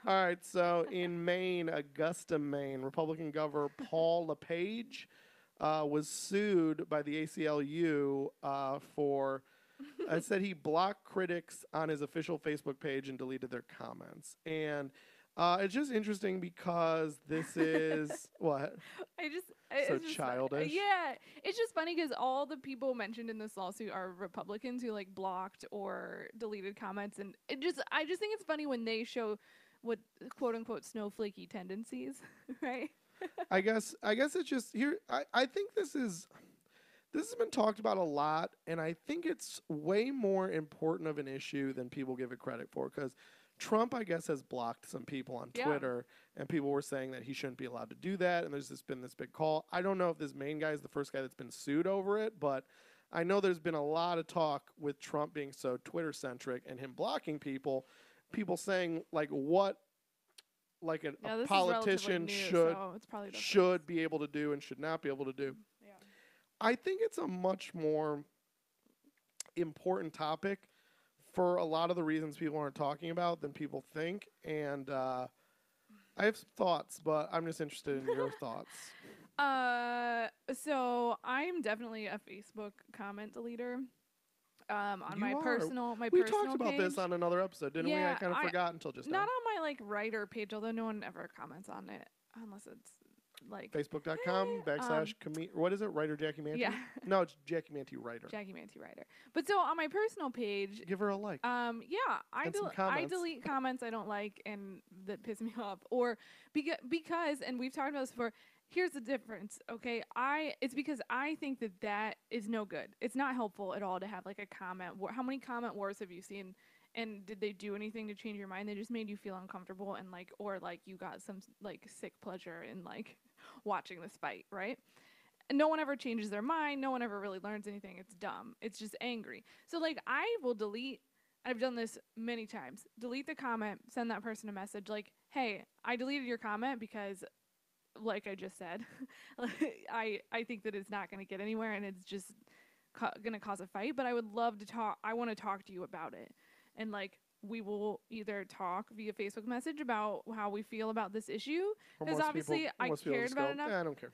All right, so in Maine, Augusta, Maine, Republican Governor Paul LePage was sued by the ACLU for, it said he blocked critics on his official Facebook page and deleted their comments. And it's just interesting because this is, what? So It's just childish. yeah, it's just funny because all the people mentioned in this lawsuit are Republicans who like blocked or deleted comments, and I just think it's funny when they show what quote unquote snowflakey tendencies, right? I guess it's just here. I think this has been talked about a lot, and I think it's way more important of an issue than people give it credit for. Because Trump, I guess, has blocked some people on Yeah. Twitter, and people were saying that he shouldn't be allowed to do that. And there's been this big call. I don't know if this main guy is the first guy that's been sued over it, but I know there's been a lot of talk with Trump being so Twitter centric and him blocking people. People saying like what like a This is politician relatively new, should so it's probably the should be able to do and should not be able to do. Yeah. I think it's a much more important topic for a lot of the reasons people aren't talking about than people think. And I have some thoughts, but I'm just interested in your thoughts. So I'm definitely a Facebook comment deleter. On You my are. personal We personal talked about page. this on another episode, didn't we? I Yeah, kind of forgot until just Not now. on my like writer page, although no one ever comments on it unless it's like Facebook.com / what is it? Writer Jackie Manty? Yeah. No, it's Jackie Manty Writer. Jackie Manty Writer. But so on my personal page, Give her a like. yeah, I And some comments. delete comments I don't like and that piss me off, or because and we've talked about this before. Here's the difference, okay? It's because I think that is no good. It's not helpful at all to have like a comment. How many comment wars have you seen? And did they do anything to change your mind? They just made you feel uncomfortable and like, or like you got some like sick pleasure in like watching this fight, right? And no one ever changes their mind. No one ever really learns anything. It's dumb. It's just angry. So like I will delete. I've done this many times. Delete the comment. Send that person a message like, "Hey, I deleted your comment because." Like I just said, I think that it's not going to get anywhere and it's just going to cause a fight. But I would love to talk. I want to talk to you about it. And like we will either talk via Facebook message about how we feel about this issue. Because obviously I cared about it enough. I don't care.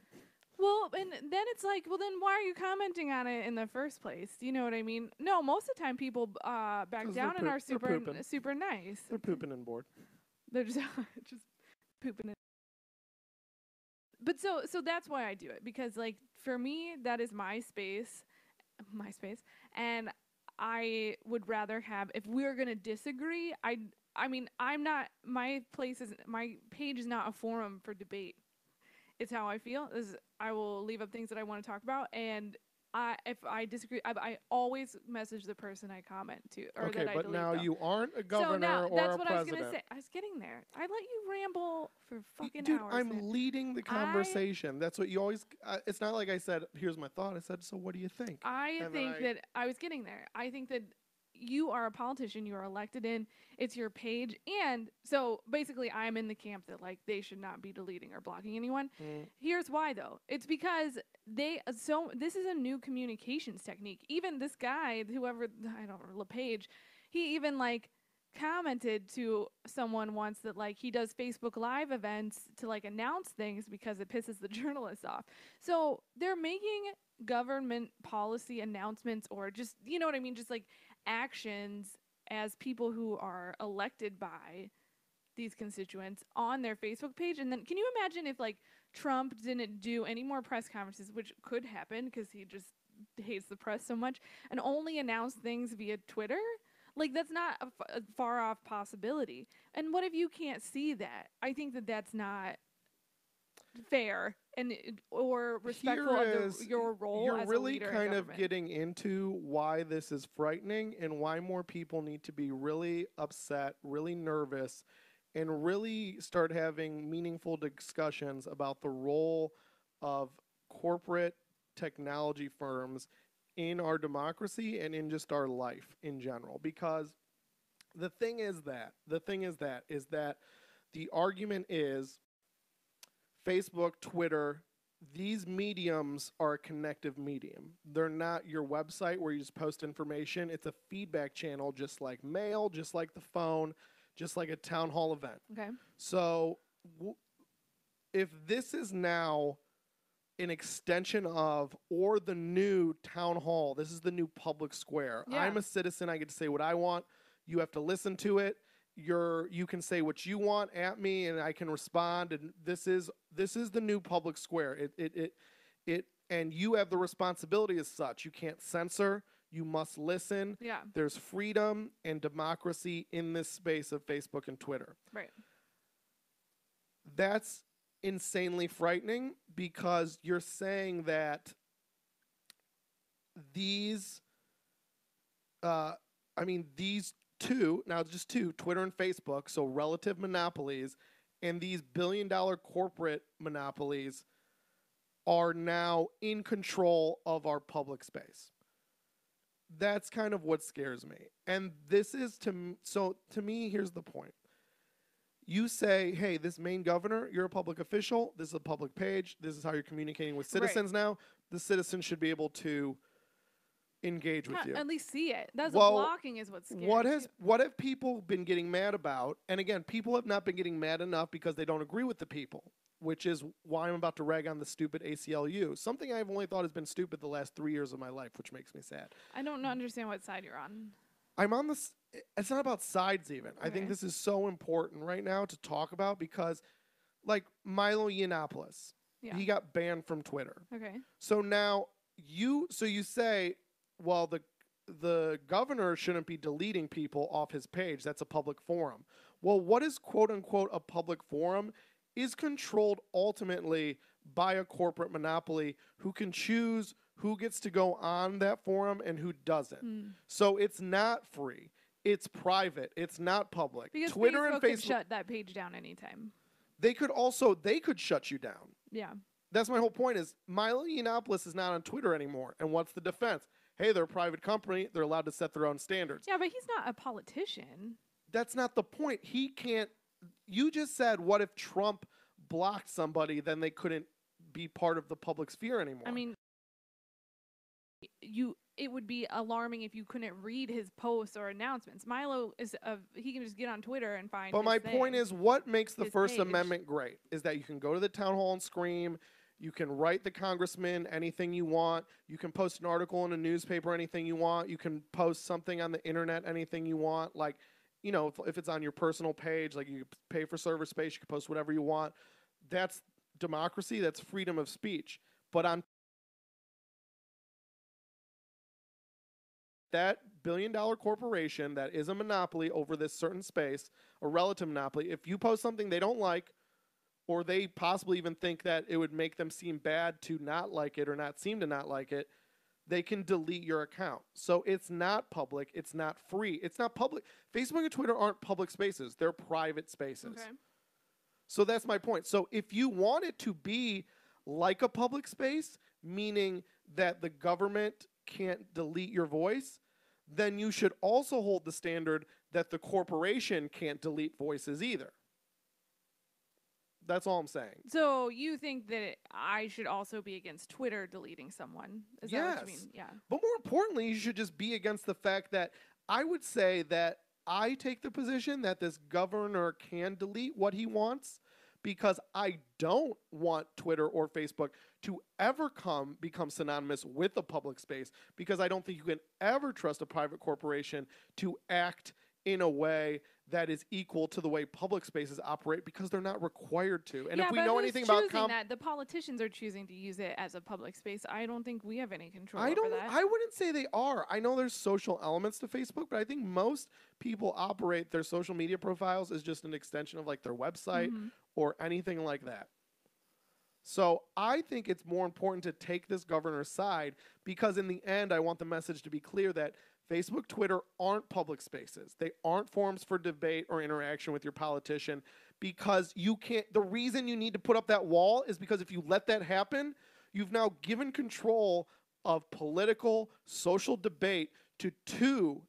Well, and then it's like, well, then why are you commenting on it in the first place? Do you know what I mean? No, most of the time people back down and are super nice. They're pooping and bored. They're just pooping. But so that's why I do it, because like for me that is my space, and I would rather have, if we're gonna disagree, I mean I'm not, my page is not a forum for debate. It's how I feel. I will leave up things that I want to talk about, and if I disagree, I always message the person I comment to, or okay, that I but delete now them. you aren't a governor so now, or that's a what president. I was gonna say. I was getting there. I let you ramble for fucking Dude, hours. I'm man. leading the conversation. That's what you always. It's not like I said, "Here's my thought." I said, "So what do you think?" I think that I was getting there. I think that you are a politician. You are elected in. It's your page, and so basically, I'm in the camp that like they should not be deleting or blocking anyone. Here's why, though. It's because this is a new communications technique. Even this guy, whoever, I don't know, LePage, he even like commented to someone once that like he does Facebook Live events to like announce things because it pisses the journalists off. So they're making government policy announcements, or just, you know what I mean, just like actions as people who are elected by these constituents on their Facebook page. And then can you imagine if like Trump didn't do any more press conferences, which could happen because he just hates the press so much, and only announce things via Twitter? Like that's not a far off possibility. And what if you can't see that? I think that that's not fair and or respectful of your role as a really leader kind in of government. getting into why this is frightening and why more people need to be really upset, really nervous, and really start having meaningful discussions about the role of corporate technology firms in our democracy and in just our life in general. Because the thing is that the argument is Facebook, Twitter, these mediums are a connective medium. They're not your website where you just post information. It's a feedback channel, just like mail, just like the phone, just like a town hall event. Okay. So if this is now an extension of, or the new town hall, this is the new public square. Yeah. I'm a citizen. I get to say what I want. You have to listen to it. You can say what you want at me, and I can respond. And this is the new public square. And you have the responsibility as such. You can't censor. You must listen. Yeah. There's freedom and democracy in this space of Facebook and Twitter. Right. That's insanely frightening because you're saying that these two, now just two, Twitter and Facebook, so relative monopolies, and these billion-dollar corporate monopolies are now in control of our public space. That's kind of what scares me. And this is to me, here's the point. You say, hey, this Maine governor, you're a public official. This is a public page. This is how you're communicating with citizens now. The citizens should be able to engage with you. At least see it. That's blocking is what's scary. What have people been getting mad about? And again, people have not been getting mad enough because they don't agree with the people, which is why I'm about to rag on the stupid ACLU. Something I've only thought has been stupid the last 3 years of my life, which makes me sad. I don't understand what side you're on. I'm on this. It's not about sides even. Okay. I think this is so important right now to talk about because, like, Milo Yiannopoulos, he got banned from Twitter. Okay. So now you say, well, the governor shouldn't be deleting people off his page. That's a public forum. Well, what is quote unquote a public forum is controlled ultimately by a corporate monopoly who can choose who gets to go on that forum and who doesn't. So it's not free. It's private. It's not public. Because Twitter Facebook and could Facebook shut that page down anytime. They could shut you down. Yeah. That's my whole point is Milo Yiannopoulos is not on Twitter anymore. And what's the defense? Hey, they're a private company. They're allowed to set their own standards. Yeah, but he's not a politician. That's not the point. He can't. You just said, what if Trump blocked somebody, then they couldn't be part of the public sphere anymore? I mean, it would be alarming if you couldn't read his posts or announcements. Milo he can just get on Twitter and find. But my point is, what makes the First page. Amendment great is that you can go to the town hall and scream. You can write the congressman anything you want. You can post an article in a newspaper, anything you want. You can post something on the internet, anything you want. Like, you know, if it's on your personal page, like you pay for server space, you can post whatever you want. That's democracy. That's freedom of speech. But on that billion-dollar corporation that is a monopoly over this certain space, a relative monopoly, if you post something they don't like, or they possibly even think that it would make them seem bad to not like it or not seem to not like it, they can delete your account. So it's not public. It's not free. It's not public. Facebook and Twitter aren't public spaces. They're private spaces. Okay. So that's my point. So if you want it to be like a public space, meaning that the government can't delete your voice, then you should also hold the standard that the corporation can't delete voices either. That's all I'm saying. So you think that I should also be against Twitter deleting someone? Is that what you mean? Yeah. But more importantly, you should just be against the fact that I would say that I take the position that this governor can delete what he wants because I don't want Twitter or Facebook to ever become synonymous with a public space because I don't think you can ever trust a private corporation to act in a way that is equal to the way public spaces operate because they're not required to. And if we know anything about the politicians are choosing to use it as a public space. I don't think we have any control over that. I wouldn't say they are. I know there's social elements to Facebook, but I think most people operate their social media profiles as just an extension of like their website or anything like that. So I think it's more important to take this governor's side because in the end, I want the message to be clear that Facebook, Twitter aren't public spaces. They aren't forums for debate or interaction with your politician because you can't. The reason you need to put up that wall is because if you let that happen, you've now given control of political, social debate to two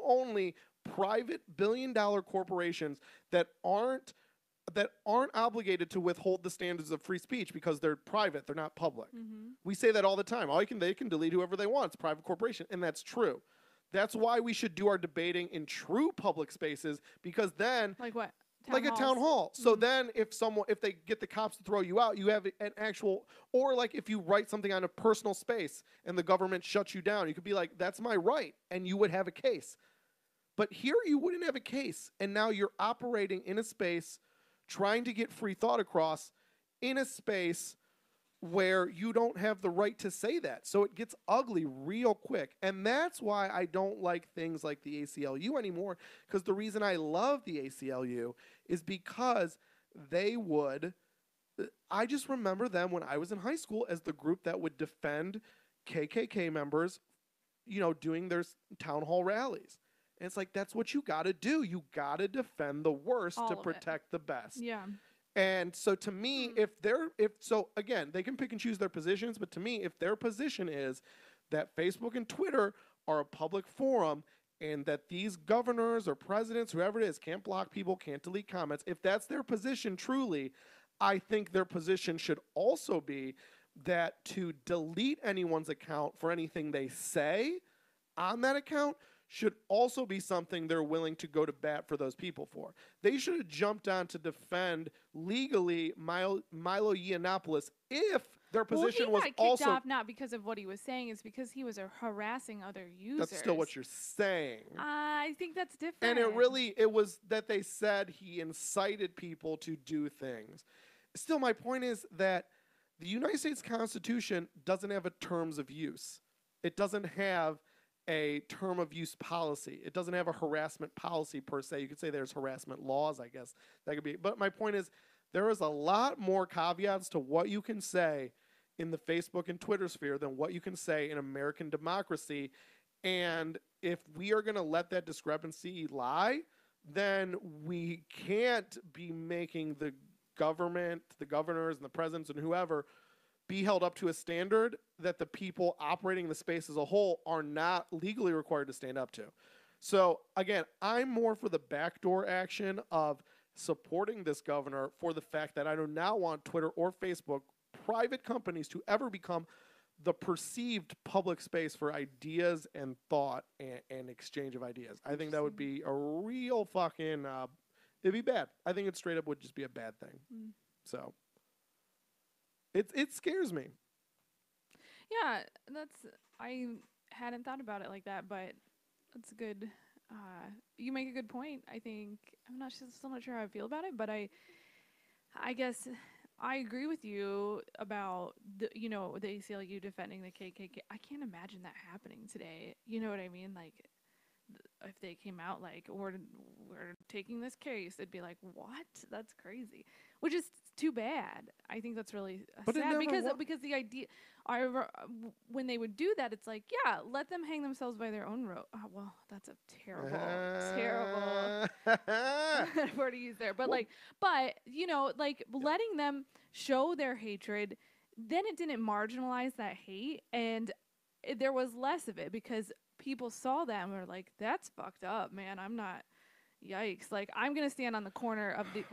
only private billion-dollar corporations that aren't obligated to withhold the standards of free speech because they're private, they're not public. We say that all the time. They can delete whoever they want. It's a private corporation, and that's true. That's why we should do our debating in true public spaces, because then Like what? like a town hall. So Mhm. then if they get the cops to throw you out, you have an actual, or like if you write something on a personal space and the government shuts you down, you could be like, that's my right. And you would have a case. But here you wouldn't have a case. And now you're operating in a space trying to get free thought across in a space where you don't have the right to say that. So it gets ugly real quick. And that's why I don't like things like the ACLU anymore, because the reason I love the ACLU is because they would, I just remember them when I was in high school as the group that would defend KKK members, doing their town hall rallies. And it's like, that's what you got to do. You got to defend the worst All to of it. protect the best. Yeah. And so to me, again, they can pick and choose their positions, but to me, if their position is that Facebook and Twitter are a public forum and that these governors or presidents, whoever it is, can't block people, can't delete comments, if that's their position truly, I think their position should also be that to delete anyone's account for anything they say on that account should also be something they're willing to go to bat for those people for. They should have jumped on to defend legally Milo Yiannopoulos if their position well, he was got kicked also off not because of what he was saying, it's because he was harassing other users. That's still what you're saying. I think that's different. And it was that they said he incited people to do things. Still, my point is that the United States Constitution doesn't have a terms of use. It doesn't have a term of use policy. It doesn't have a harassment policy per se. You could say there's harassment laws, I guess. That could be. But my point is there is a lot more caveats to what you can say in the Facebook and Twitter sphere than what you can say in American democracy. And if we are going to let that discrepancy lie, then we can't be making the government, the governors and the presidents and whoever be held up to a standard that the people operating the space as a whole are not legally required to stand up to. So again, I'm more for the backdoor action of supporting this governor for the fact that I do not want Twitter or Facebook, private companies, to ever become the perceived public space for ideas and thought and exchange of ideas. I think that would be a real fucking, it'd be bad. I think it straight up would just be a bad thing. So it scares me. Yeah, I hadn't thought about it like that, but that's good. You make a good point. I think still not sure how I feel about it, but I guess I agree with you about the ACLU defending the KKK. I can't imagine that happening today. You know what I mean? Like, if they came out like, we're taking this case, it'd be like, what? That's crazy. Which is too bad. I think that's really sad because the idea, when they would do that, it's like, yeah, let them hang themselves by their own rope. Oh, well, that's a terrible word to use there. But letting them show their hatred, then it didn't marginalize that hate, and there was less of it because people saw that and were like, that's fucked up, man. I'm not, yikes. Like, I'm going to stand on the corner of the,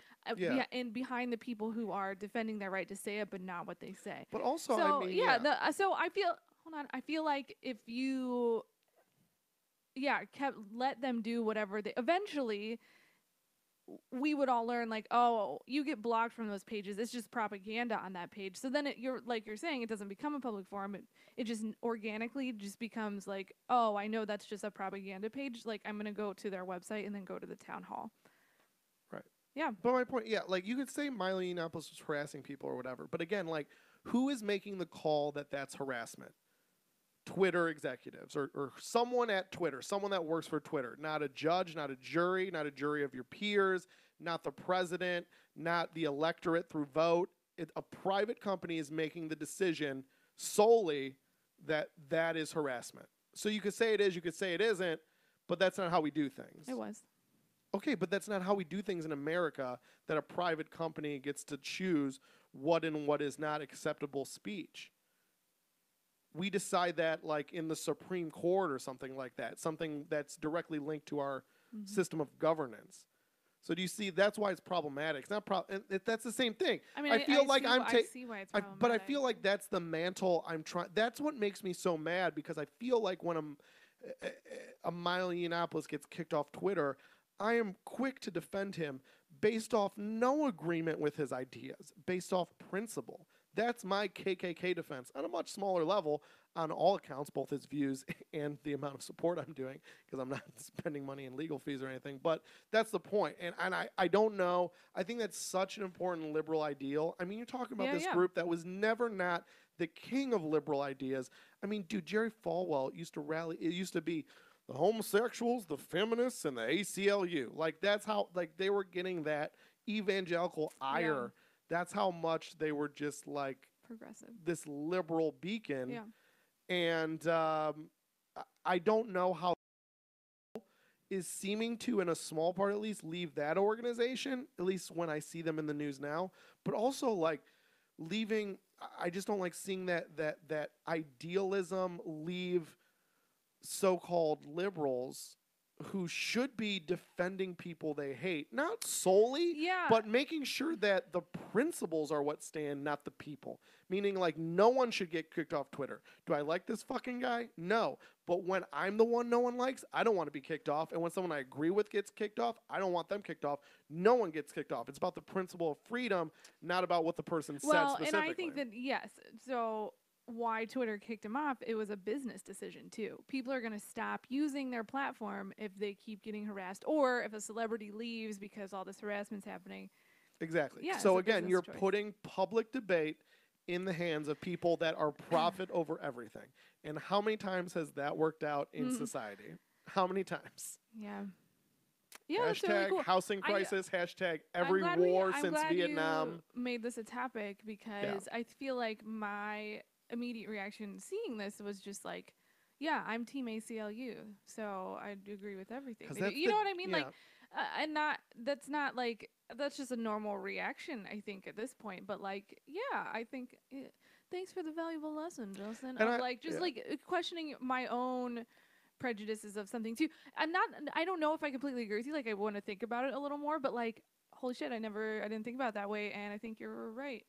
and behind the people who are defending their right to say it, but not what they say. But also, so, so I feel like if you, let them do whatever they, eventually, we would all learn, like, oh, you get blocked from those pages. It's just propaganda on that page. So then you're saying, it doesn't become a public forum. It just organically just becomes like, oh, I know that's just a propaganda page. Like, I'm going to go to their website and then go to the town hall. Right. Yeah. But my point, like, you could say Milo Yiannopoulos was harassing people or whatever. But again, like, who is making the call that that's harassment? Twitter executives or someone at Twitter, someone that works for Twitter, not a judge, not a jury of your peers, not the president, not the electorate through vote. A private company is making the decision solely that is harassment. So you could say it is, you could say it isn't, but that's not how we do things. It was. Okay, but that's not how we do things in America, that a private company gets to choose what and what is not acceptable speech. We decide that, like, in the Supreme Court or something like that, something that's directly linked to our system of governance. So do you see? That's why it's problematic. It's not that's the same thing. I mean, I feel like I see why it's problematic. But I feel like that's the mantle I'm trying. That's what makes me so mad, because I feel like when Milo Yiannopoulos gets kicked off Twitter, I am quick to defend him based off no agreement with his ideas, based off principle. That's my KKK defense on a much smaller level on all accounts, both his views and the amount of support I'm doing, because I'm not spending money in legal fees or anything. But that's the point. And I don't know. I think that's such an important liberal ideal. I mean, you're talking about this group that was never not the king of liberal ideas. I mean, dude, Jerry Falwell used to rally. It used to be the homosexuals, the feminists, and the ACLU. Like, that's how, like, they were getting that evangelical ire. That's how much they were just like progressive, this liberal beacon. Yeah. And I don't know how is seeming to, in a small part at least, leave that organization, at least when I see them in the news now. But also, like, leaving, I just don't like seeing that idealism leave so-called liberals who should be defending people they hate, not solely, but making sure that the principles are what stand, not the people. Meaning, like, no one should get kicked off Twitter. Do I like this fucking guy? No. But when I'm the one no one likes, I don't want to be kicked off. And when someone I agree with gets kicked off, I don't want them kicked off. No one gets kicked off. It's about the principle of freedom, not about what the person said specifically. And I think that, yes, so why Twitter kicked him off, it was a business decision too. People are going to stop using their platform if they keep getting harassed, or if a celebrity leaves because all this harassment's happening. Exactly. Yeah, so again, you're putting public debate in the hands of people that are profit over everything. And how many times has that worked out in society? How many times? Yeah. Hashtag really cool. housing crisis, hashtag every war since Vietnam. You made this a topic because I feel like my immediate reaction seeing this was just like, yeah, I'm team ACLU, so I agree with everything. You know what I mean? Like, and that's just a normal reaction, I think, at this point. But like, yeah, I think thanks for the valuable lesson, Justin. Like questioning my own prejudices of something too. I don't know if I completely agree with you. Like, I want to think about it a little more, but like, holy shit, I didn't think about it that way, and I think you're right.